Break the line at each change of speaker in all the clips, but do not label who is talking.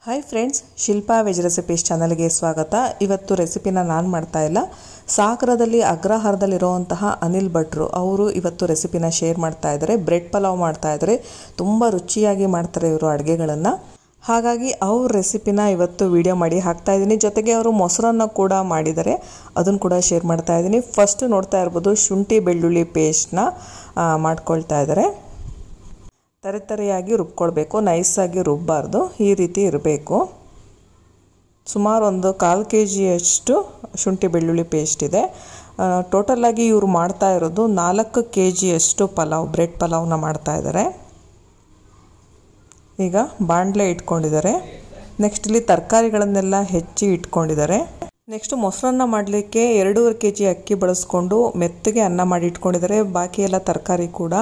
Hi friends, Shilpa veg recipes ಚಾನಲ್ಗೆ ಸ್ವಾಗತ. ಇವತ್ತು ರೆಸಿಪಿನ ನಾನು ಮಾಡ್ತಾ ಇಲ್ಲ, ಸಾಗರದಲ್ಲಿ ಅಗ್ರಹಾರದಲ್ಲಿರುವಂತಹ ಅನಿಲ್ ಭಟ್ರು ಅವರು ಇವತ್ತು ರೆಸಿಪಿನ ಶೇರ್ ಮಾಡ್ತಾ ಇದ್ದಾರೆ. ಬ್ರೆಡ್ ಪಲಾವ್ ಮಾಡ್ತಾ ಇದ್ದಾರೆ. ತುಂಬ ರುಚಿಯಾಗಿ ಮಾಡ್ತಾರೆ ಇವರು ಅಡುಗೆಗಳನ್ನು. ಹಾಗಾಗಿ ಅವ್ರ ರೆಸಿಪಿನ ಇವತ್ತು ವಿಡಿಯೋ ಮಾಡಿ ಹಾಕ್ತಾ ಇದ್ದೀನಿ. ಜೊತೆಗೆ ಅವರು ಮೊಸರನ್ನ ಕೂಡ ಮಾಡಿದ್ದಾರೆ, ಅದನ್ನು ಕೂಡ ಶೇರ್ ಮಾಡ್ತಾ ಇದ್ದೀನಿ. ಫಸ್ಟ್ ನೋಡ್ತಾ ಇರ್ಬೋದು, ಶುಂಠಿ ಬೆಳ್ಳುಳ್ಳಿ ಪೇಸ್ಟ್ನ ಮಾಡ್ಕೊಳ್ತಾ ಇದ್ದಾರೆ. ತರಿತರಿಯಾಗಿ ರುಬ್ಕೊಳ್ಬೇಕು, ನೈಸಾಗಿ ರುಬ್ಬಾರ್ದು, ಈ ರೀತಿ ಇರಬೇಕು. ಸುಮಾರು ಒಂದು 1/4 kg ಶುಂಠಿ ಬೆಳ್ಳುಳ್ಳಿ ಪೇಸ್ಟ್ ಇದೆ. ಟೋಟಲಾಗಿ ಇವರು ಮಾಡ್ತಾ ಇರೋದು 4 kg ಪಲಾವ್, ಬ್ರೆಡ್ ಪಲಾವ್ನ ಮಾಡ್ತಾ ಇದ್ದಾರೆ. ಈಗ ಬಾಣಲೆ ಇಟ್ಕೊಂಡಿದ್ದಾರೆ. ನೆಕ್ಸ್ಟ್ ಇಲ್ಲಿ ತರಕಾರಿಗಳನ್ನೆಲ್ಲ ಹೆಚ್ಚಿ ಇಟ್ಕೊಂಡಿದ್ದಾರೆ. ನೆಕ್ಸ್ಟ್ ಮೊಸರನ್ನ ಮಾಡಲಿಕ್ಕೆ 2.5 kg ಅಕ್ಕಿ ಬಳಸ್ಕೊಂಡು ಮೆತ್ತಗೆ ಅನ್ನ ಮಾಡಿ ಇಟ್ಕೊಂಡಿದ್ದಾರೆ. ಬಾಕಿ ಎಲ್ಲ ತರಕಾರಿ ಕೂಡ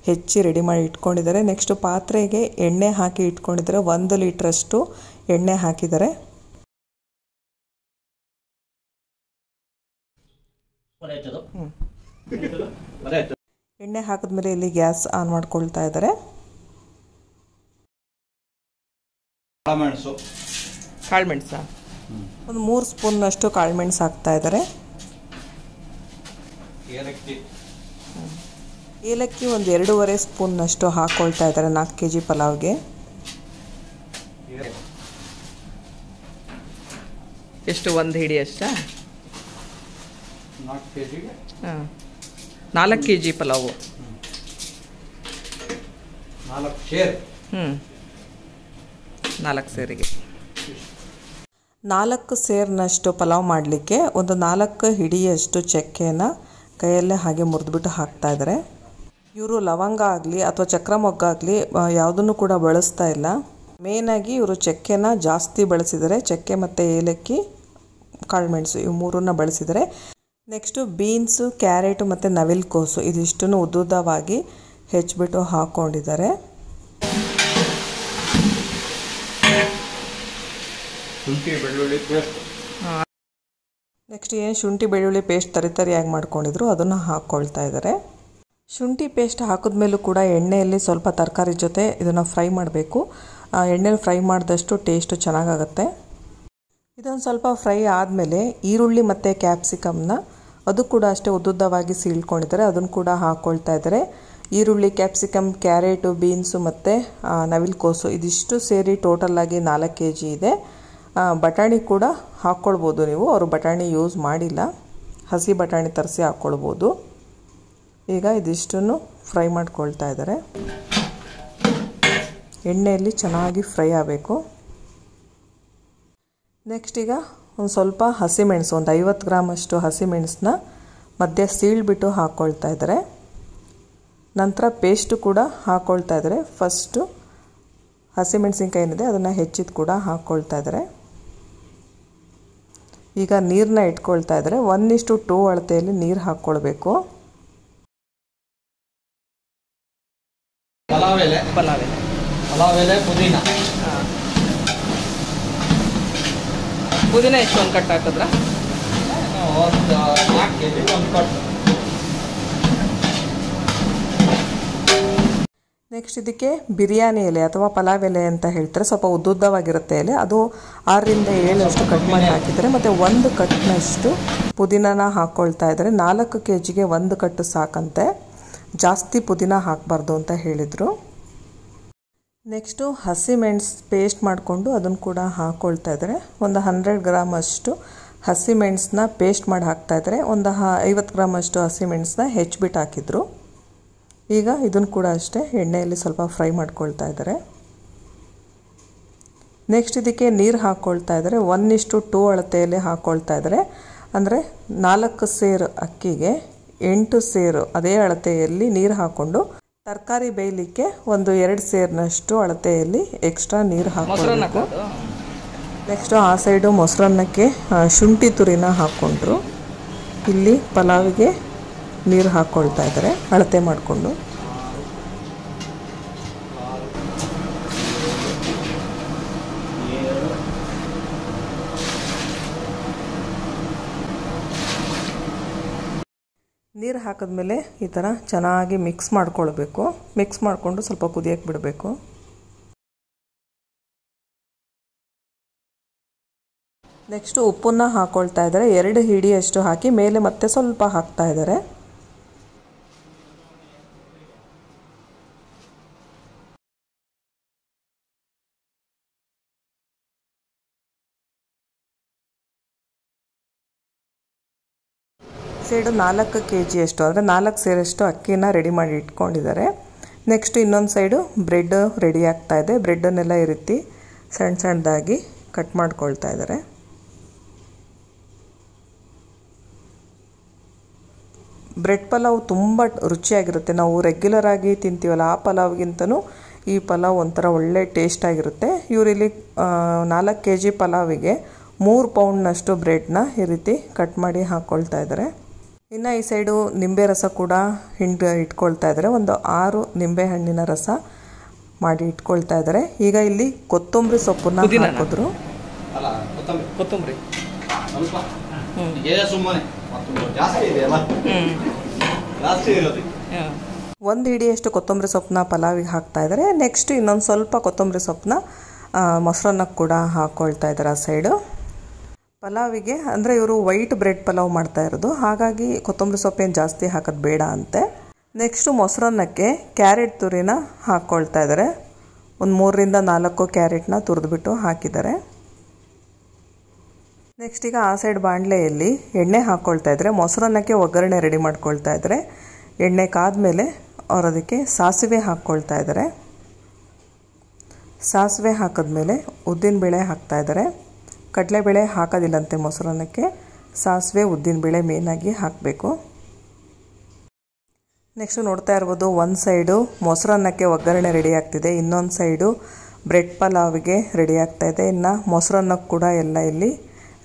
ಹೆಚ್ಚಿ ರೆಡಿ ಮಾಡಿ ಇಟ್ಕೊಂಡಿದ್ದಾರೆ. ನೆಕ್ಸ್ಟ್ ಪಾತ್ರೆಗೆ ಎಣ್ಣೆ ಹಾಕಿ ಇಟ್ಕೊಂಡಿದ್ದಾರೆ. 1 ಲೀಟ್ರಷ್ಟು ಎಣ್ಣೆ ಹಾಕಿದ್ದಾರೆ. ಎಣ್ಣೆ ಹಾಕಿದ್ಮೇಲೆ ಇಲ್ಲಿ ಗ್ಯಾಸ್ ಆನ್ ಮಾಡ್ಕೊಳ್ತಾ ಇದ್ದಾರೆ. ಕಾಳುಮೆಣಸು ಒಂದು 3 ಸ್ಪೂನ್ನಷ್ಟು ಕಾಳುಮೆಣಸು ಹಾಕ್ತಾ ಇದ್ದಾರೆ. ಏಲಕ್ಕಿ ಒಂದು 2.5 ಸ್ಪೂನ್ನಷ್ಟು ಹಾಕ್ಕೊಳ್ತಾ ಇದ್ದಾರೆ 4 kg ಪಲಾವ್ಗೆ. ಎಷ್ಟು, 1 ಹಿಡಿ ಅಷ್ಟಾ? 4 kg ಪಲಾವು, 4 ಸೇರಿಗೆ 4 ಸೇರಿನಷ್ಟು ಪಲಾವ್ ಮಾಡಲಿಕ್ಕೆ ಒಂದು 4 ಹಿಡಿಯಷ್ಟು ಚಕ್ಕೆನ ಕೈಯಲ್ಲೇ ಹಾಗೆ ಮುರಿದ್ಬಿಟ್ಟು ಹಾಕ್ತಾ ಇದ್ದಾರೆ. ಇವರು ಲವಂಗ ಆಗಲಿ ಅಥವಾ ಚಕ್ರ ಮೊಗ್ಗಾಗಲಿ ಯಾವುದನ್ನು ಕೂಡ ಬಳಸ್ತಾ ಇಲ್ಲ. ಮೇಯ್ನಾಗಿ ಇವರು ಚಕ್ಕೆನ ಜಾಸ್ತಿ ಬಳಸಿದ್ದಾರೆ. ಚಕ್ಕೆ ಮತ್ತು ಏಲಕ್ಕಿ, ಕಾಳುಮೆಣಸು ಇವು 3 ಬಳಸಿದ್ದಾರೆ. ನೆಕ್ಸ್ಟು ಬೀನ್ಸು, ಕ್ಯಾರೆಟು ಮತ್ತು ನವಿಲುಕೋಸು ಇದಿಷ್ಟನ್ನು ಉದ್ದುದ್ದವಾಗಿ ಹೆಚ್ಚಿಬಿಟ್ಟು ಹಾಕ್ಕೊಂಡಿದ್ದಾರೆ. ನೆಕ್ಸ್ಟ್ ಏನು ಶುಂಠಿ ಬೆಳ್ಳುಳ್ಳಿ ಪೇಸ್ಟ್ ತರಿತರಿಯಾಗಿ ಮಾಡ್ಕೊಂಡಿದ್ರು ಅದನ್ನು ಹಾಕ್ಕೊಳ್ತಾ ಇದ್ದಾರೆ. ಶುಂಠಿ ಪೇಸ್ಟ್ ಹಾಕಿದ್ಮೇಲೂ ಕೂಡ ಎಣ್ಣೆಯಲ್ಲಿ ಸ್ವಲ್ಪ ತರಕಾರಿ ಜೊತೆ ಇದನ್ನು ಫ್ರೈ ಮಾಡಬೇಕು. ಎಣ್ಣೆಲಿ ಫ್ರೈ ಮಾಡಿದಷ್ಟು ಟೇಸ್ಟು ಚೆನ್ನಾಗಾಗುತ್ತೆ. ಇದೊಂದು ಸ್ವಲ್ಪ ಫ್ರೈ ಆದಮೇಲೆ ಈರುಳ್ಳಿ ಮತ್ತು ಕ್ಯಾಪ್ಸಿಕಮ್ನ ಅದು ಕೂಡ ಅಷ್ಟೇ ಉದ್ದುದ್ದವಾಗಿ ಸೀಳ್ಕೊಂಡಿದ್ದಾರೆ, ಅದನ್ನು ಕೂಡ ಹಾಕ್ಕೊಳ್ತಾ ಇದ್ದಾರೆ. ಈರುಳ್ಳಿ, ಕ್ಯಾಪ್ಸಿಕಮ್, ಕ್ಯಾರೆಟು, ಬೀನ್ಸು ಮತ್ತು ನವಿಲುಕೋಸು ಇದಿಷ್ಟು ಸೇರಿ ಟೋಟಲಾಗಿ 4 kg ಇದೆ. ಬಟಾಣಿ ಕೂಡ ಹಾಕ್ಕೊಳ್ಬೋದು ನೀವು. ಅವರು ಬಟಾಣಿ ಯೂಸ್ ಮಾಡಿಲ್ಲ, ಹಸಿ ಬಟಾಣಿ ತರಿಸಿ ಹಾಕ್ಕೊಳ್ಬೋದು. ಈಗ ಇದಿಷ್ಟನ್ನು ಫ್ರೈ ಮಾಡ್ಕೊಳ್ತಾ ಇದ್ದಾರೆ. ಎಣ್ಣೆಯಲ್ಲಿ ಚೆನ್ನಾಗಿ ಫ್ರೈ ಆಗಬೇಕು. ನೆಕ್ಸ್ಟ್ ಈಗ ಒಂದು ಸ್ವಲ್ಪ ಹಸಿಮೆಣಸು, ಒಂದು 50 ಗ್ರಾಮಷ್ಟು ಹಸಿಮೆಣಸನ್ನ ಮಧ್ಯೆ ಸೀಳ್ಬಿಟ್ಟು ಹಾಕ್ಕೊಳ್ತಾ ಇದ್ದಾರೆ. ನಂತರ ಪೇಸ್ಟು ಕೂಡ ಹಾಕ್ಕೊಳ್ತಾ ಇದ್ದಾರೆ. ಫಸ್ಟು ಹಸಿಮೆಣಸಿನ್ಕಾಯಿ ಏನಿದೆ ಅದನ್ನು ಹೆಚ್ಚಿದ್ದು ಕೂಡ ಹಾಕ್ಕೊಳ್ತಾ ಇದ್ದಾರೆ. ಈಗ ನೀರನ್ನ ಇಟ್ಕೊಳ್ತಾ ಇದ್ದಾರೆ. 1:2 ಅಳತೆಯಲ್ಲಿ ನೀರು ಹಾಕ್ಕೊಳ್ಬೇಕು. ಪಲಾವೆಲೆ ಪುದೀನ ಎಷ್ಟು, 1 ಕಟ್ ಹಾಕಿದ್ರ? ನೆಕ್ಸ್ಟ್ ಇದಕ್ಕೆ ಬಿರಿಯಾನಿ ಎಲೆ ಅಥವಾ ಪಲಾವ್ ಎಲೆ ಅಂತ ಹೇಳ್ತಾರೆ. ಸ್ವಲ್ಪ ಉದ್ದುದ್ದವಾಗಿರುತ್ತೆ ಎಲೆ, ಅದು 6 ರಿಂದ 7 ಕಟ್ ಮಾಡಿ ಹಾಕಿದ್ದಾರೆ. ಮತ್ತು 1 ಕಟ್ನಷ್ಟು ಪುದೀನನ ಹಾಕ್ಕೊಳ್ತಾ ಇದ್ದಾರೆ. 4 kgಗೆ 1 ಕಟ್ಟು ಸಾಕಂತೆ, ಜಾಸ್ತಿ ಪುದೀನ ಹಾಕಬಾರ್ದು ಅಂತ ಹೇಳಿದರು. ನೆಕ್ಸ್ಟು ಹಸಿಮೆಣಸು ಪೇಸ್ಟ್ ಮಾಡಿಕೊಂಡು ಅದನ್ನು ಕೂಡ ಹಾಕ್ಕೊಳ್ತಾ ಇದ್ದಾರೆ. ಒಂದು 100 ಗ್ರಾಮಷ್ಟು ಹಸಿಮೆಣಸನ್ನ ಪೇಸ್ಟ್ ಮಾಡಿ ಹಾಕ್ತಾ ಇದ್ದಾರೆ. ಒಂದು 50 ಗ್ರಾಮಷ್ಟು ಹಸಿಮೆಣಸನ್ನ ಹೆಚ್ಚಿಬಿಟ್ಟು ಹಾಕಿದ್ರು. ಈಗ ಇದನ್ನು ಕೂಡ ಅಷ್ಟೇ ಎಣ್ಣೆಯಲ್ಲಿ ಸ್ವಲ್ಪ ಫ್ರೈ ಮಾಡ್ಕೊಳ್ತಾ ಇದ್ದಾರೆ. ನೆಕ್ಸ್ಟ್ ಇದಕ್ಕೆ ನೀರು ಹಾಕ್ಕೊಳ್ತಾ ಇದ್ದಾರೆ. 1:2 ಅಳತೆಯಲ್ಲಿ ಹಾಕ್ಕೊಳ್ತಾ ಇದ್ದಾರೆ. ಅಂದರೆ 4 ಸೇರು ಅಕ್ಕಿಗೆ 8 ಸೇರು ಅದೇ ಅಳತೆಯಲ್ಲಿ ನೀರು ಹಾಕ್ಕೊಂಡು ತರಕಾರಿ ಬೇಯಲಿಕ್ಕೆ ಒಂದು 2 ಸೇರಿನಷ್ಟು ಅಳತೆಯಲ್ಲಿ ಎಕ್ಸ್ಟ್ರಾ ನೀರು ಹಾಕ್ಕೊಳ್ಬೇಕು. ನೆಕ್ಸ್ಟು ಆ ಸೈಡು ಮೊಸರನ್ನಕ್ಕೆ ಶುಂಠಿ ತುರಿನ ಹಾಕ್ಕೊಂಡ್ರು. ಇಲ್ಲಿ ಪಲಾವಿಗೆ ನೀರು ಹಾಕ್ಕೊಳ್ತಾ ಇದ್ದಾರೆ ಅಳತೆ ಮಾಡಿಕೊಂಡು. ನೀರು ಹಾಕಿದ್ಮೇಲೆ ಈ ಥರ ಚೆನ್ನಾಗಿ ಮಿಕ್ಸ್ ಮಾಡ್ಕೊಳ್ಬೇಕು. ಮಿಕ್ಸ್ ಮಾಡಿಕೊಂಡು ಸ್ವಲ್ಪ ಕುದಿಯಕ್ಕೆ ಬಿಡಬೇಕು. ನೆಕ್ಸ್ಟು ಉಪ್ಪನ್ನು ಹಾಕ್ಕೊಳ್ತಾ ಇದ್ದಾರೆ. 2 ಹಿಡಿಯಷ್ಟು ಹಾಕಿ ಮೇಲೆ ಮತ್ತೆ ಸ್ವಲ್ಪ ಹಾಕ್ತಾ ಇದ್ದಾರೆ. ಸೈಡು 4 kg ಅಷ್ಟು ಅಂದರೆ 4 ಸೇರಷ್ಟು ಅಕ್ಕಿನ ರೆಡಿ ಮಾಡಿ ಇಟ್ಕೊಂಡಿದ್ದಾರೆ. ನೆಕ್ಸ್ಟ್ ಇನ್ನೊಂದು ಸೈಡು ಬ್ರೆಡ್ ರೆಡಿ ಆಗ್ತಾ ಇದೆ. ಬ್ರೆಡ್ಡನ್ನೆಲ್ಲ ಈ ರೀತಿ ಸಣ್ಣ ಸಣ್ಣದಾಗಿ ಕಟ್ ಮಾಡ್ಕೊಳ್ತಾ ಇದ್ದಾರೆ. ಬ್ರೆಡ್ ಪಲಾವ್ ತುಂಬ ರುಚಿಯಾಗಿರುತ್ತೆ. ನಾವು ರೆಗ್ಯುಲರ್ ಆಗಿ ತಿಂತೀವಲ್ಲ ಆ ಪಲಾವ್ಗಿಂತನೂ ಈ ಪಲಾವ್ ಒಂಥರ ಒಳ್ಳೆ ಟೇಸ್ಟ್ ಆಗಿರುತ್ತೆ. ಇವರಿಲ್ಲಿ 4 kg ಪಲಾವಿಗೆ 3 ಪೌಂಡ್ನಷ್ಟು ಬ್ರೆಡ್ನ ಈ ರೀತಿ ಕಟ್ ಮಾಡಿ ಹಾಕ್ಕೊಳ್ತಾ ಇದ್ದಾರೆ. ಇನ್ನು ಈ ಸೈಡು ನಿಂಬೆ ರಸ ಕೂಡ ಇಟ್ಕೊಳ್ತಾ ಇದ್ದಾರೆ. ಒಂದು 6 ನಿಂಬೆ ಹಣ್ಣಿನ ರಸ ಮಾಡಿ ಇಟ್ಕೊಳ್ತಾ ಇದ್ದಾರೆ. ಈಗ ಇಲ್ಲಿ ಕೊತ್ತಂಬರಿ ಸೊಪ್ಪನ್ನ ಹಾಕಿದ್ರು.
ಕೊತ್ತಂಬರಿ
ಒಂದು ಹಿಡಿಯಷ್ಟು ಕೊತ್ತಂಬರಿ ಸೊಪ್ಪನ್ನ ಪಲಾವಿಗೆ ಹಾಕ್ತಾ ಇದ್ದಾರೆ. ನೆಕ್ಸ್ಟ್ ಇನ್ನೊಂದು ಸ್ವಲ್ಪ ಕೊತ್ತಂಬರಿ ಸೊಪ್ಪನ್ನ ಮೊಸರನ್ನಕ್ಕೆ ಕೂಡ ಹಾಕ್ಕೊಳ್ತಾ ಇದ್ದಾರೆ ಆ ಸೈಡು. ಪಲಾವಿಗೆ ಅಂದರೆ ಇವರು ವೈಟ್ ಬ್ರೆಡ್ ಪಲಾವ್ ಮಾಡ್ತಾ ಇರೋದು, ಹಾಗಾಗಿ ಕೊತ್ತಂಬರಿ ಸೊಪ್ಪೇನು ಜಾಸ್ತಿ ಹಾಕೋದು ಬೇಡ ಅಂತೆ. ನೆಕ್ಸ್ಟು ಮೊಸರನ್ನಕ್ಕೆ ಕ್ಯಾರೆಟ್ ತುರಿನ ಹಾಕ್ಕೊಳ್ತಾ ಇದ್ದಾರೆ. ಒಂದು 3ರಿಂದ 4 ಕ್ಯಾರೆಟ್ನ ತುರಿದ್ಬಿಟ್ಟು ಹಾಕಿದ್ದಾರೆ. ನೆಕ್ಸ್ಟ್ ಈಗ ಆ ಸೈಡ್ ಬಾಣಲೆಯಲ್ಲಿ ಎಣ್ಣೆ ಹಾಕ್ಕೊಳ್ತಾ ಇದ್ದಾರೆ. ಮೊಸರನ್ನಕ್ಕೆ ಒಗ್ಗರಣೆ ರೆಡಿ ಮಾಡ್ಕೊಳ್ತಾ ಇದ್ದಾರೆ. ಎಣ್ಣೆ ಕಾದ್ಮೇಲೆ ಅವ್ರು ಅದಕ್ಕೆ ಸಾಸಿವೆ ಹಾಕ್ಕೊಳ್ತಾ ಇದ್ದಾರೆ. ಸಾಸಿವೆ ಹಾಕಿದ್ಮೇಲೆ ಉದ್ದಿನಬೇಳೆ ಹಾಕ್ತಾ ಇದ್ದಾರೆ. ಕಡಲೆಬೇಳೆ ಹಾಕೋದಿಲ್ಲಂತೆ ಮೊಸರನ್ನಕ್ಕೆ. ಸಾಸಿವೆ ಉದ್ದಿನಬೇಳೆ ಮೇನಾಗಿ ಹಾಕಬೇಕು. ನೆಕ್ಸ್ಟು ನೋಡ್ತಾ ಇರ್ಬೋದು, ಒಂದು ಸೈಡು ಮೊಸರನ್ನಕ್ಕೆ ಒಗ್ಗರಣೆ ರೆಡಿ ಆಗ್ತಿದೆ, ಇನ್ನೊಂದು ಸೈಡು ಬ್ರೆಡ್ ಪಲಾವಿಗೆ ರೆಡಿ ಆಗ್ತಾ ಇದೆ. ಇನ್ನು ಮೊಸರನ್ನಕ್ಕೆ ಕೂಡ ಎಲ್ಲ ಇಲ್ಲಿ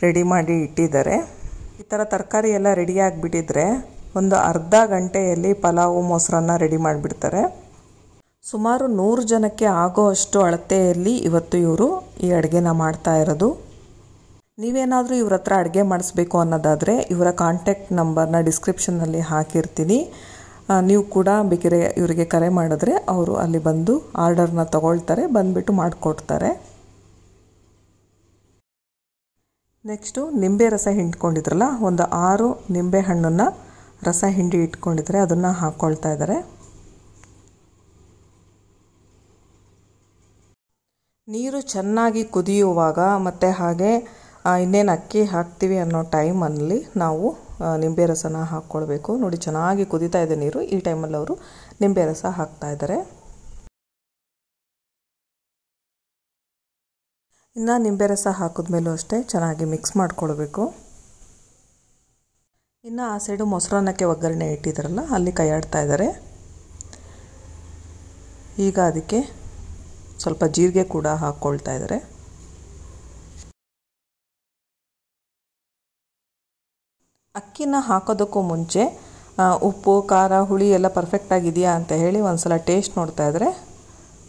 ರೆಡಿ ಮಾಡಿ ಇಟ್ಟಿದ್ದಾರೆ. ಈ ಥರ ತರಕಾರಿ ಎಲ್ಲ ರೆಡಿ ಆಗಿಬಿಟ್ಟಿದ್ರೆ ಒಂದು ಅರ್ಧ ಗಂಟೆಯಲ್ಲಿ ಪಲಾವು ಮೊಸರನ್ನ ರೆಡಿ ಮಾಡಿಬಿಡ್ತಾರೆ. ಸುಮಾರು 100 ಜನಕ್ಕೆ ಆಗೋ ಅಷ್ಟು ಅಳತೆಯಲ್ಲಿ ಇವತ್ತು ಇವರು ಈ ಅಡುಗೆನ ಮಾಡ್ತಾ ಇರೋದು. ನೀವೇನಾದರೂ ಇವ್ರ ಹತ್ರ ಅಡುಗೆ ಮಾಡಿಸ್ಬೇಕು ಅನ್ನೋದಾದರೆ ಇವರ ಕಾಂಟ್ಯಾಕ್ಟ್ ನಂಬರ್ನ ಡಿಸ್ಕ್ರಿಪ್ಷನ್ನಲ್ಲಿ ಹಾಕಿರ್ತೀನಿ. ನೀವು ಕೂಡ ಬೇಕಿದ್ರೆ ಇವರಿಗೆ ಕರೆ ಮಾಡಿದ್ರೆ ಅವರು ಅಲ್ಲಿ ಬಂದು ಆರ್ಡರ್ನ ತಗೊಳ್ತಾರೆ, ಬಂದುಬಿಟ್ಟು ಮಾಡಿಕೊಡ್ತಾರೆ. ನೆಕ್ಸ್ಟು ನಿಂಬೆ ರಸ ಹಿಂಡ್ಕೊಂಡಿದ್ರಲ್ಲ, ಒಂದು 6 ನಿಂಬೆ ಹಣ್ಣನ್ನು ರಸ ಹಿಂಡಿ ಇಟ್ಕೊಂಡಿದ್ರೆ ಅದನ್ನು ಹಾಕ್ಕೊಳ್ತಾ ಇದ್ದಾರೆ. ನೀರು ಚೆನ್ನಾಗಿ ಕುದಿಯುವಾಗ ಮತ್ತು ಹಾಗೆ ಇನ್ನೇನು ಅಕ್ಕಿ ಹಾಕ್ತೀವಿ ಅನ್ನೋ ಟೈಮಲ್ಲಿ ನಾವು ನಿಂಬೆ ರಸನ ಹಾಕ್ಕೊಳ್ಬೇಕು. ನೋಡಿ ಚೆನ್ನಾಗಿ ಕುದೀತಾ ಇದೆ ನೀರು. ಈ ಟೈಮಲ್ಲಿ ಅವರು ನಿಂಬೆ ರಸ ಹಾಕ್ತಾ ಇದ್ದಾರೆ. ಇನ್ನು ನಿಂಬೆ ರಸ ಹಾಕಿದ್ಮೇಲೂ ಅಷ್ಟೇ ಚೆನ್ನಾಗಿ ಮಿಕ್ಸ್ ಮಾಡ್ಕೊಳ್ಬೇಕು. ಇನ್ನು ಆ ಸೈಡು ಮೊಸರನ್ನಕ್ಕೆ ಒಗ್ಗರಣೆ ಇಟ್ಟಿದ್ದಾರಲ್ಲ ಅಲ್ಲಿ ಕೈಯಾಡ್ತಾ ಇದ್ದಾರೆ. ಈಗ ಅದಕ್ಕೆ ಸ್ವಲ್ಪ ಜೀರಿಗೆ ಕೂಡ ಹಾಕ್ಕೊಳ್ತಾ ಇದ್ದಾರೆ. ಅಕ್ಕಿನ ಹಾಕೋದಕ್ಕೂ ಮುಂಚೆ ಉಪ್ಪು ಖಾರ ಹುಳಿ ಎಲ್ಲ ಪರ್ಫೆಕ್ಟಾಗಿದೆಯಾ ಅಂತ ಹೇಳಿ ಒಂದು ಸಲ ಟೇಸ್ಟ್ ನೋಡ್ತಾ ಇದ್ದಾರೆ.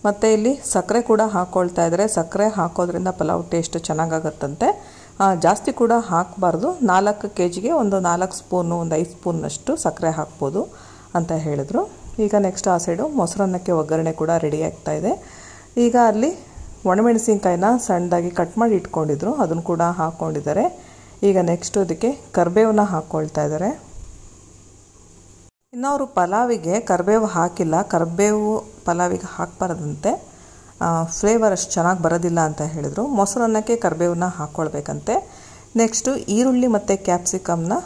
ಮತ್ತು ಇಲ್ಲಿ ಸಕ್ಕರೆ ಕೂಡ ಹಾಕ್ಕೊಳ್ತಾ ಇದ್ದಾರೆ. ಸಕ್ಕರೆ ಹಾಕೋದ್ರಿಂದ ಪಲಾವ್ ಟೇಸ್ಟ್ ಚೆನ್ನಾಗಾಗತ್ತಂತೆ. ಜಾಸ್ತಿ ಕೂಡ ಹಾಕಬಾರ್ದು. 4 kgಗೆ ಒಂದು 4 ಸ್ಪೂನು, ಒಂದು 5 ಸ್ಪೂನ್ನಷ್ಟು ಸಕ್ಕರೆ ಹಾಕ್ಬೋದು ಅಂತ ಹೇಳಿದ್ರು. ಈಗ ನೆಕ್ಸ್ಟ್ ಆ ಸೈಡು ಮೊಸರನ್ನಕ್ಕೆ ಒಗ್ಗರಣೆ ಕೂಡ ರೆಡಿ ಆಗ್ತಾ ಇದೆ. ಈಗ ಅಲ್ಲಿ ಒಣಮೆಣಸಿನ್ಕಾಯಿನ ಸಣ್ಣದಾಗಿ ಕಟ್ ಮಾಡಿ ಇಟ್ಕೊಂಡಿದ್ರು, ಅದನ್ನು ಕೂಡ ಹಾಕ್ಕೊಂಡಿದ್ದಾರೆ. ಈಗ ನೆಕ್ಸ್ಟ್ ಅದಕ್ಕೆ ಕರಿಬೇವನ್ನ ಹಾಕ್ಕೊಳ್ತಾ ಇದ್ದಾರೆ. ಇನ್ನು ಅವರು ಪಲಾವಿಗೆ ಕರಿಬೇವು ಹಾಕಿಲ್ಲ. ಕರಿಬೇವು ಪಲಾವಿಗೆ ಹಾಕಬಾರ್ದಂತೆ, ಫ್ಲೇವರ್ ಅಷ್ಟು ಚೆನ್ನಾಗಿ ಬರೋದಿಲ್ಲ ಅಂತ ಹೇಳಿದರು. ಮೊಸರನ್ನಕ್ಕೆ ಕರಿಬೇವನ್ನ ಹಾಕ್ಕೊಳ್ಬೇಕಂತೆ. ನೆಕ್ಸ್ಟು ಈರುಳ್ಳಿ ಮತ್ತು ಕ್ಯಾಪ್ಸಿಕಮ್ನ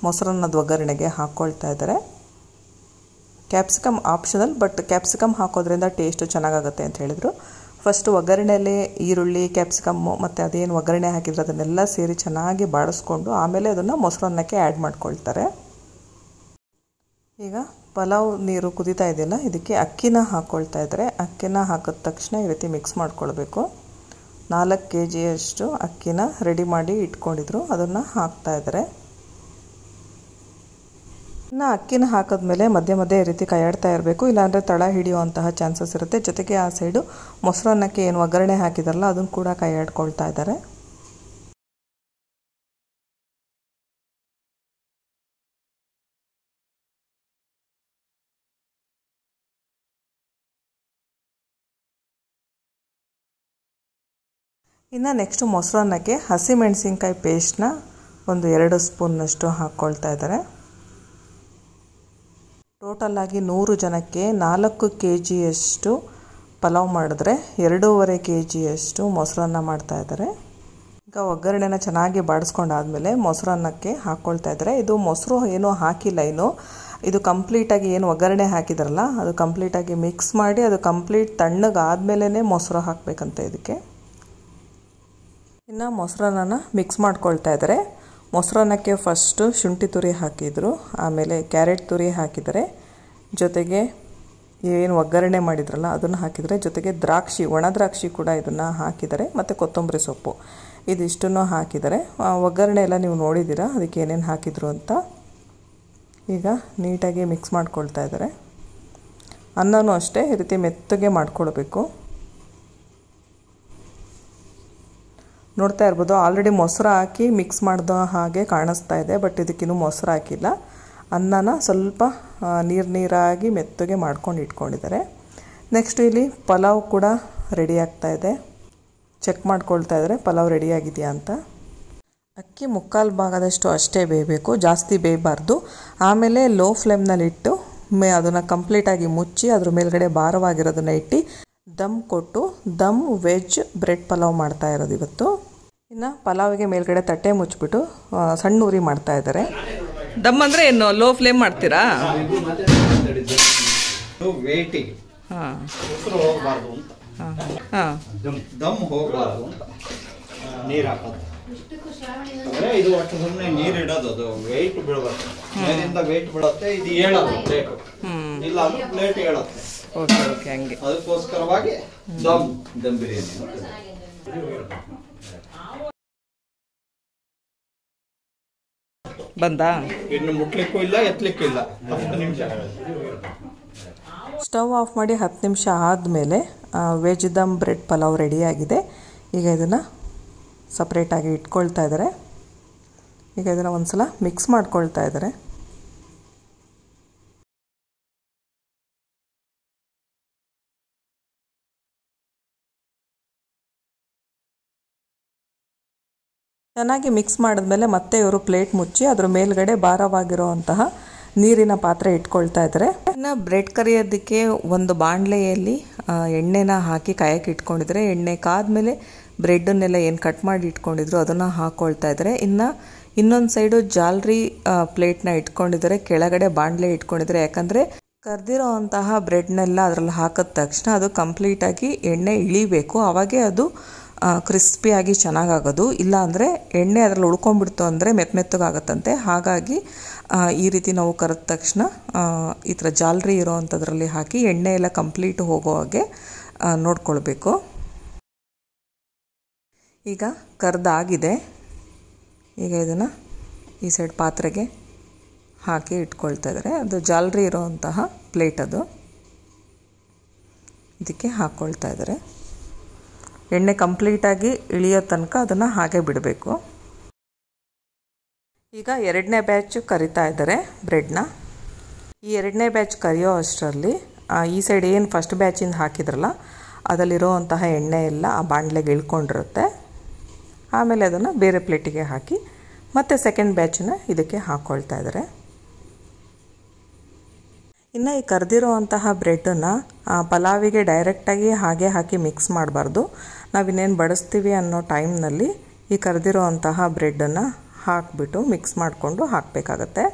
ಮೊಸರನ್ನದ ಒಗ್ಗರಣೆಗೆ ಹಾಕ್ಕೊಳ್ತಾ ಇದ್ದಾರೆ. ಕ್ಯಾಪ್ಸಿಕಮ್ ಆಪ್ಷನಲ್, ಬಟ್ ಕ್ಯಾಪ್ಸಿಕಮ್ ಹಾಕೋದ್ರಿಂದ ಟೇಸ್ಟು ಚೆನ್ನಾಗಾಗುತ್ತೆ ಅಂತ ಹೇಳಿದರು. ಫಸ್ಟು ಒಗ್ಗರಣೆಯಲ್ಲಿ ಈರುಳ್ಳಿ ಕ್ಯಾಪ್ಸಿಕಮ್ಮು ಮತ್ತು ಅದೇನು ಒಗ್ಗರಣೆ ಹಾಕಿದ್ರು ಅದನ್ನೆಲ್ಲ ಸೇರಿ ಚೆನ್ನಾಗಿ ಬಾಡಿಸ್ಕೊಂಡು ಆಮೇಲೆ ಅದನ್ನು ಮೊಸರನ್ನಕ್ಕೆ ಆ್ಯಡ್ ಮಾಡ್ಕೊಳ್ತಾರೆ. ಈಗ ಪಲಾವ್ ನೀರು ಕುದೀತಾ ಇದೆಯಲ್ಲ, ಇದಕ್ಕೆ ಅಕ್ಕಿನ ಹಾಕ್ಕೊಳ್ತಾ ಇದ್ದಾರೆ. ಅಕ್ಕಿನ ಹಾಕಿದ ತಕ್ಷಣ ಈ ರೀತಿ ಮಿಕ್ಸ್ ಮಾಡ್ಕೊಳ್ಬೇಕು. 4 kgಯಷ್ಟು ಅಕ್ಕಿನ ರೆಡಿ ಮಾಡಿ ಇಟ್ಕೊಂಡಿದ್ರು, ಅದನ್ನು ಹಾಕ್ತಾ ಇದ್ದಾರೆ. ಇನ್ನು ಅಕ್ಕಿನ ಹಾಕಿದ್ಮೇಲೆ ಮಧ್ಯೆ ಮಧ್ಯೆ ಈ ರೀತಿ ಕೈಯಾಡ್ತಾ ಇರಬೇಕು, ಇಲ್ಲಾಂದರೆ ತಳ ಹಿಡಿಯುವಂತಹ ಚಾನ್ಸಸ್ ಇರುತ್ತೆ. ಜೊತೆಗೆ ಆ ಸೈಡು ಮೊಸರನ್ನಕ್ಕೆ ಏನು ಒಗ್ಗರಣೆ ಹಾಕಿದಾರಲ್ಲ ಅದನ್ನು ಕೂಡ ಕೈಯಾಡ್ಕೊಳ್ತಾ ಇದ್ದಾರೆ. ಇನ್ನು ನೆಕ್ಸ್ಟು ಮೊಸರನ್ನಕ್ಕೆ ಹಸಿಮೆಣಸಿನ್ಕಾಯಿ ಪೇಸ್ಟ್ನ ಒಂದು 2 ಸ್ಪೂನ್ನಷ್ಟು ಹಾಕ್ಕೊಳ್ತಾ ಇದ್ದಾರೆ. ಟೋಟಲಾಗಿ 100 ಜನಕ್ಕೆ 4 kgಯಷ್ಟು ಪಲಾವ್ ಮಾಡಿದ್ರೆ 2.5 kgಯಷ್ಟು ಮೊಸರನ್ನ ಮಾಡ್ತಾ ಇದ್ದಾರೆ. ಈಗ ಒಗ್ಗರಣೆನ ಚೆನ್ನಾಗಿ ಬಾಡಿಸ್ಕೊಂಡಾದ್ಮೇಲೆ ಮೊಸರನ್ನಕ್ಕೆ ಹಾಕ್ಕೊಳ್ತಾ ಇದ್ದಾರೆ. ಇದು ಮೊಸರು ಏನೂ ಹಾಕಿಲ್ಲ, ಇದು ಕಂಪ್ಲೀಟಾಗಿ ಏನು ಒಗ್ಗರಣೆ ಹಾಕಿದ್ರಲ್ಲ ಅದು ಕಂಪ್ಲೀಟಾಗಿ ಮಿಕ್ಸ್ ಮಾಡಿ ಅದು ಕಂಪ್ಲೀಟ್ ತಣ್ಣಗಾದ್ಮೇಲೆ ಮೊಸರು ಹಾಕಬೇಕಂತ ಇದಕ್ಕೆ. ಇನ್ನು ಮೊಸರನ್ನ ಮಿಕ್ಸ್ ಮಾಡ್ಕೊಳ್ತಾ ಇದ್ದಾರೆ. ಮೊಸರನ್ನಕ್ಕೆ ಫಸ್ಟು ಶುಂಠಿ ತುರಿ ಹಾಕಿದರು, ಆಮೇಲೆ ಕ್ಯಾರೆಟ್ ತುರಿ ಹಾಕಿದ್ದಾರೆ, ಜೊತೆಗೆ ಏನು ಒಗ್ಗರಣೆ ಮಾಡಿದ್ರಲ್ಲ ಅದನ್ನು ಹಾಕಿದರೆ, ಜೊತೆಗೆ ದ್ರಾಕ್ಷಿ, ಒಣ ದ್ರಾಕ್ಷಿ ಕೂಡ ಇದನ್ನು ಹಾಕಿದ್ದಾರೆ, ಮತ್ತು ಕೊತ್ತಂಬರಿ ಸೊಪ್ಪು ಇದಿಷ್ಟನ್ನು ಹಾಕಿದ್ದಾರೆ. ಒಗ್ಗರಣೆ ಎಲ್ಲ ನೀವು ನೋಡಿದ್ದೀರಾ ಅದಕ್ಕೆ ಏನೇನು ಹಾಕಿದ್ರು ಅಂತ. ಈಗ ನೀಟಾಗಿ ಮಿಕ್ಸ್ ಮಾಡ್ಕೊಳ್ತಾ ಇದ್ದಾರೆ. ಅನ್ನನೂ ಅಷ್ಟೇ ಈ ರೀತಿ ಮೆತ್ತಗೆ ಮಾಡ್ಕೊಳ್ಬೇಕು. ನೋಡ್ತಾ ಇರ್ಬೋದು ಆಲ್ರೆಡಿ ಮೊಸರು ಹಾಕಿ ಮಿಕ್ಸ್ ಮಾಡಿದ ಹಾಗೆ ಕಾಣಿಸ್ತಾ ಇದೆ, ಬಟ್ ಇದಕ್ಕಿನ್ನೂ ಮೊಸರು ಹಾಕಿಲ್ಲ. ಅನ್ನನ ಸ್ವಲ್ಪ ನೀರಾಗಿ ಮೆತ್ತಗೆ ಮಾಡ್ಕೊಂಡು ಇಟ್ಕೊಂಡಿದ್ದಾರೆ. ನೆಕ್ಸ್ಟ್ ಇಲ್ಲಿ ಪಲಾವ್ ಕೂಡ ರೆಡಿ ಆಗ್ತಾ ಇದೆ. ಚೆಕ್ ಮಾಡ್ಕೊಳ್ತಾ ಇದ್ದಾರೆ ಪಲಾವ್ ರೆಡಿಯಾಗಿದೆಯಾ ಅಂತ. ಅಕ್ಕಿ 3/4 ಭಾಗದಷ್ಟು ಅಷ್ಟೇ ಬೇಯಬೇಕು, ಜಾಸ್ತಿ ಬೇಯಬಾರ್ದು. ಆಮೇಲೆ ಲೋ ಫ್ಲೇಮ್ನಲ್ಲಿಟ್ಟು ಅದನ್ನು ಕಂಪ್ಲೀಟಾಗಿ ಮುಚ್ಚಿ ಅದ್ರ ಮೇಲ್ಗಡೆ ಭಾರವಾಗಿರೋದನ್ನ ಇಟ್ಟು ದಮ್ ಕೊಟ್ಟು ದಮ್ ವೆಜ್ ಬ್ರೆಡ್ ಪಲಾವ್ ಮಾಡ್ತಾ ಇರೋದು ಇವತ್ತು. ಇನ್ನು ಪಲಾವಿಗೆ ಮೇಲ್ಗಡೆ ತಟ್ಟೆ ಮುಚ್ಚಿಬಿಟ್ಟು ಸಣ್ಣ ಉರಿ ಮಾಡ್ತಾ ಇದ್ದಾರೆ. ದಮ್ ಅಂದರೆ ಏನು ಲೋ ಫ್ಲೇಮ್ ಮಾಡ್ತೀರಾ?
ವೇಟಿಗೆ ಉಸಿರು ಹೋಗಬಾರ್ದು ಅಂತ, ದಮ್ ಹೋಗಬಾರ್ದು ಅಂತ ನೀರು ಹಾಕೋದು. ಇದು ಒಟ್ಟು ಸುಮ್ಮನೆ ನೀರು ಇಡೋದು, ಅದು ವೆಯ್ಟ್ ಬೀಳಬಾರ್ದು. ಮೇಲಿಂದ ವೆಯ್ಟ್ ಬೀಳುತ್ತೆ, ಇದು ಹೇಳೋದು ಪ್ಲೇಟ್ ಇಲ್ಲ ಅಂದ್ರೆ ಪ್ಲೇಟ್ ಹೇಳುತ್ತೆ.
ಓಕೆ ಓಕೆ, ಹಂಗೆ
ಅದಕ್ಕೋಸ್ಕರವಾಗಿ ದಮ್ ಬಿರಿಯಾನಿ.
ಬಂದಾ?
ಇನ್ನು ಮುಟ್ಲಿಕ್ಕೂ ಇಲ್ಲ ಎತ್ತಲಿಕ್ಕೂ ಇಲ್ಲ. 10 ನಿಮಿಷ
ಸ್ಟವ್ ಆಫ್ ಮಾಡಿ 10 ನಿಮಿಷ ಆದಮೇಲೆ ವೆಜ್ ದಮ್ ಬ್ರೆಡ್ ಪಲಾವ್ ರೆಡಿಯಾಗಿದೆ. ಈಗ ಇದನ್ನು ಸಪ್ರೇಟಾಗಿ ಇಟ್ಕೊಳ್ತಾ ಇದ್ದಾರೆ. ಈಗ ಇದನ್ನು ಒಂದು ಸಲ ಮಿಕ್ಸ್ ಮಾಡ್ಕೊಳ್ತಾ ಇದ್ದಾರೆ. ಚೆನ್ನಾಗಿ ಮಿಕ್ಸ್ ಮಾಡಿದ್ಮೇಲೆ ಮತ್ತೆ ಇವರು ಪ್ಲೇಟ್ ಮುಚ್ಚಿ ಅದ್ರ ಮೇಲ್ಗಡೆ ಭಾರವಾಗಿರುವಂತಹ ನೀರಿನ ಪಾತ್ರೆ ಇಟ್ಕೊಳ್ತಾ ಇದ್ದಾರೆ. ಇನ್ನು ಬ್ರೆಡ್ ಕರಿಯೋದಕ್ಕೆ ಒಂದು ಬಾಣಲೆಯಲ್ಲಿ ಎಣ್ಣೆನ ಹಾಕಿ ಕಾಯಕ್ಕೆ ಇಟ್ಕೊಂಡಿದ್ದಾರೆ. ಎಣ್ಣೆ ಕಾದ್ಮೇಲೆ ಬ್ರೆಡ್ಡನ್ನೆಲ್ಲ ಏನು ಕಟ್ ಮಾಡಿ ಇಟ್ಕೊಂಡಿದ್ರು ಅದನ್ನು ಹಾಕ್ಕೊಳ್ತಾ ಇದ್ದಾರೆ. ಇನ್ನೊಂದು ಸೈಡು ಜಾಲ್ರಿ ಪ್ಲೇಟ್ನ ಇಟ್ಕೊಂಡಿದ್ದಾರೆ, ಕೆಳಗಡೆ ಬಾಣಲೆ ಇಟ್ಕೊಂಡಿದ್ದಾರೆ. ಯಾಕಂದರೆ ಕರ್ದಿರೋ ಅಂತಹ ಬ್ರೆಡ್ನೆಲ್ಲ ಅದರಲ್ಲಿ ಹಾಕಿದ ತಕ್ಷಣ ಅದು ಕಂಪ್ಲೀಟಾಗಿ ಎಣ್ಣೆ ಇಳಿಬೇಕು, ಆವಾಗೇ ಅದು ಕ್ರಿಸ್ಪಿಯಾಗಿ ಚೆನ್ನಾಗಾಗೋದು. ಇಲ್ಲ ಅಂದರೆ ಎಣ್ಣೆ ಅದರಲ್ಲಿ ಉಳ್ಕೊಂಡ್ಬಿಡ್ತು ಅಂದರೆ ಮೆತ್ತಗಾಗತ್ತಂತೆ. ಹಾಗಾಗಿ ಈ ರೀತಿ ನಾವು ಕರೆದ ತಕ್ಷಣ ಈ ಥರ ಜಾಲ್ರಿ ಇರೋ ಅಂಥದ್ರಲ್ಲಿ ಹಾಕಿ ಎಣ್ಣೆ ಎಲ್ಲ ಕಂಪ್ಲೀಟ್ ಹೋಗೋ ಹಾಗೆ ನೋಡ್ಕೊಳ್ಬೇಕು. ಈಗ ಕರ್ದಾಗಿದೆ. ಈಗ ಇದನ್ನು ಈ ಸೈಡ್ ಪಾತ್ರೆಗೆ ಹಾಕಿ ಇಟ್ಕೊಳ್ತಾ ಇದ್ದಾರೆ. ಅದು ಜಾಲ್ರಿ ಇರೋವಂತಹ ಪ್ಲೇಟ್, ಅದು ಇದಕ್ಕೆ ಹಾಕ್ಕೊಳ್ತಾ ಇದ್ದಾರೆ. ಎಣ್ಣೆ ಕಂಪ್ಲೀಟಾಗಿ ಇಳಿಯೋ ತನಕ ಅದನ್ನು ಹಾಗೆ ಬಿಡಬೇಕು. ಈಗ 2ನೇ ಬ್ಯಾಚ್ ಕರಿತಾ ಇದ್ದಾರೆ ಬ್ರೆಡ್ನ. ಈ 2ನೇ ಬ್ಯಾಚ್ ಕರಿಯೋ ಅಷ್ಟರಲ್ಲಿ ಈ ಸೈಡ್ ಏನು ಫಸ್ಟ್ ಬ್ಯಾಚಿಂದ ಹಾಕಿದ್ರಲ್ಲ ಅದರಲ್ಲಿರೋವಂತಹ ಎಣ್ಣೆ ಎಲ್ಲ ಆ ಬಾಣಲೆಗೆ ಇಳ್ಕೊಂಡಿರುತ್ತೆ. ಆಮೇಲೆ ಅದನ್ನು ಬೇರೆ ಪ್ಲೇಟಿಗೆ ಹಾಕಿ ಮತ್ತೆ ಸೆಕೆಂಡ್ ಬ್ಯಾಚನ್ನ ಇದಕ್ಕೆ ಹಾಕ್ಕೊಳ್ತಾ ಇದ್ದಾರೆ. ಇನ್ನು ಈ ಕರೆದಿರೋವಂತಹ ಬ್ರೆಡ್ಡನ್ನು ಪಲಾವಿಗೆ ಡೈರೆಕ್ಟಾಗಿ ಹಾಗೆ ಹಾಕಿ ಮಿಕ್ಸ್ ಮಾಡಬಾರ್ದು. ನಾವಿನ್ನೇನು ಬಡಿಸ್ತೀವಿ ಅನ್ನೋ ಟೈಮ್ನಲ್ಲಿ ಈ ಕರೆದಿರೋವಂತಹ ಬ್ರೆಡ್ಡನ್ನು ಹಾಕಿಬಿಟ್ಟು ಮಿಕ್ಸ್ ಮಾಡಿಕೊಂಡು ಹಾಕಬೇಕಾಗತ್ತೆ.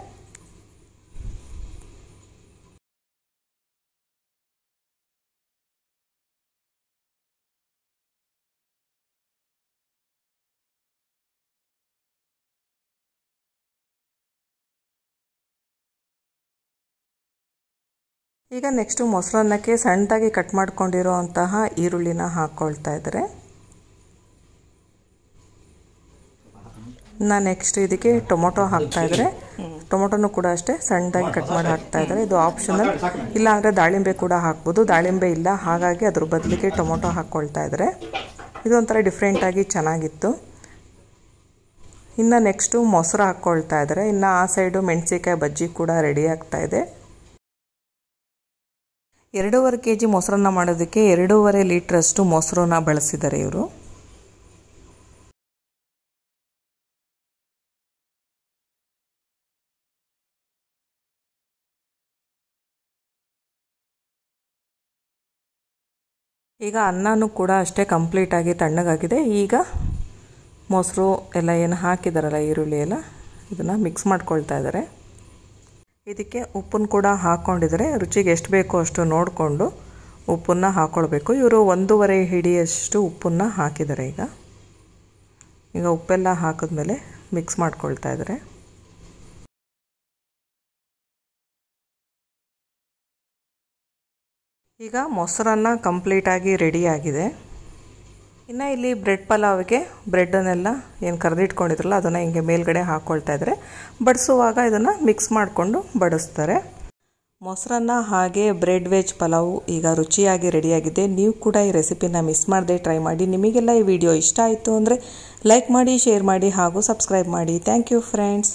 ಈಗ ನೆಕ್ಸ್ಟು ಮೊಸರನ್ನಕ್ಕೆ ಸಣ್ಣದಾಗಿ ಕಟ್ ಮಾಡ್ಕೊಂಡಿರೋ ಅಂತಹ ಈರುಳ್ಳಿನ ಹಾಕ್ಕೊಳ್ತಾ ಇದ್ದಾರೆ. ನೆಕ್ಸ್ಟ್ ಇದಕ್ಕೆ ಟೊಮೊಟೊ ಹಾಕ್ತಾ ಇದ್ದಾರೆ. ಟೊಮೊಟೊನೂ ಕೂಡ ಅಷ್ಟೇ ಸಣ್ಣದಾಗಿ ಕಟ್ ಮಾಡಿ ಹಾಕ್ತಾ ಇದ್ದಾರೆ. ಇದು ಆಪ್ಷನಲ್, ಇಲ್ಲ ಅಂದರೆ ದಾಳಿಂಬೆ ಕೂಡ ಹಾಕ್ಬೋದು. ದಾಳಿಂಬೆ ಇಲ್ಲ, ಹಾಗಾಗಿ ಅದ್ರ ಬದಲಿಗೆ ಟೊಮೊಟೊ ಹಾಕ್ಕೊಳ್ತಾ ಇದ್ದಾರೆ. ಇದು ಒಂಥರ ಡಿಫ್ರೆಂಟಾಗಿ ಚೆನ್ನಾಗಿತ್ತು. ಇನ್ನು ನೆಕ್ಸ್ಟು ಮೊಸರು ಹಾಕ್ಕೊಳ್ತಾ ಇದ್ದಾರೆ. ಇನ್ನು ಆ ಸೈಡು ಮೆಣಸಿಕಾಯಿ ಬಜ್ಜಿ ಕೂಡ ರೆಡಿ ಆಗ್ತಾ ಇದೆ. 2.5 kg ಮೊಸರನ್ನ ಮಾಡೋದಕ್ಕೆ 2.5 ಲೀಟ್ರಷ್ಟು ಮೊಸರನ್ನ ಬಳಸಿದ್ದಾರೆ ಇವರು. ಈಗ ಅನ್ನನೂ ಕೂಡ ಅಷ್ಟೇ ಕಂಪ್ಲೀಟಾಗಿ ತಣ್ಣಗಾಗಿದೆ. ಈಗ ಮೊಸರು ಎಲ್ಲ ಏನು ಹಾಕಿದಾರಲ್ಲ, ಈರುಳ್ಳಿ ಎಲ್ಲ, ಇದನ್ನು ಮಿಕ್ಸ್ ಮಾಡ್ಕೊಳ್ತಾ ಇದ್ದಾರೆ. ಇದಕ್ಕೆ ಉಪ್ಪನ್ನು ಕೂಡ ಹಾಕ್ಕೊಂಡಿದ್ದಾರೆ. ರುಚಿಗೆ ಎಷ್ಟು ಬೇಕೋ ಅಷ್ಟು ನೋಡಿಕೊಂಡು ಉಪ್ಪನ್ನು ಹಾಕ್ಕೊಳ್ಬೇಕು. ಇವರು 1.5 ಹಿಡಿಯಷ್ಟು ಉಪ್ಪನ್ನು ಹಾಕಿದ್ದಾರೆ. ಈಗ ಉಪ್ಪೆಲ್ಲ ಹಾಕಿದ್ಮೇಲೆ ಮಿಕ್ಸ್ ಮಾಡ್ಕೊಳ್ತಾ ಇದ್ದಾರೆ. ಈಗ ಮೊಸರನ್ನ ಕಂಪ್ಲೀಟಾಗಿ ರೆಡಿಯಾಗಿದೆ. ಇನ್ನು ಇಲ್ಲಿ ಬ್ರೆಡ್ ಪಲಾವ್ಗೆ ಬ್ರೆಡ್ಡನ್ನೆಲ್ಲ ಏನು ಕರೆದಿಟ್ಕೊಂಡಿದ್ರಲ್ಲ ಅದನ್ನು ಹಿಂಗೆ ಮೇಲ್ಗಡೆ ಹಾಕ್ಕೊಳ್ತಾ ಇದ್ದಾರೆ. ಬಡಿಸುವಾಗ ಇದನ್ನು ಮಿಕ್ಸ್ ಮಾಡಿಕೊಂಡು ಬಡಿಸ್ತಾರೆ. ಮೊಸರನ್ನ ಹಾಗೆ ಬ್ರೆಡ್ ವೆಜ್ ಪಲಾವು ಈಗ ರುಚಿಯಾಗಿ ರೆಡಿಯಾಗಿದೆ. ನೀವು ಕೂಡ ಈ ರೆಸಿಪಿನ ಮಿಸ್ ಮಾಡದೆ ಟ್ರೈ ಮಾಡಿ. ನಿಮಗೆಲ್ಲ ಈ ವಿಡಿಯೋ ಇಷ್ಟ ಆಯಿತು ಅಂದರೆ ಲೈಕ್ ಮಾಡಿ, ಶೇರ್ ಮಾಡಿ ಹಾಗೂ ಸಬ್ಸ್ಕ್ರೈಬ್ ಮಾಡಿ. Thank you friends.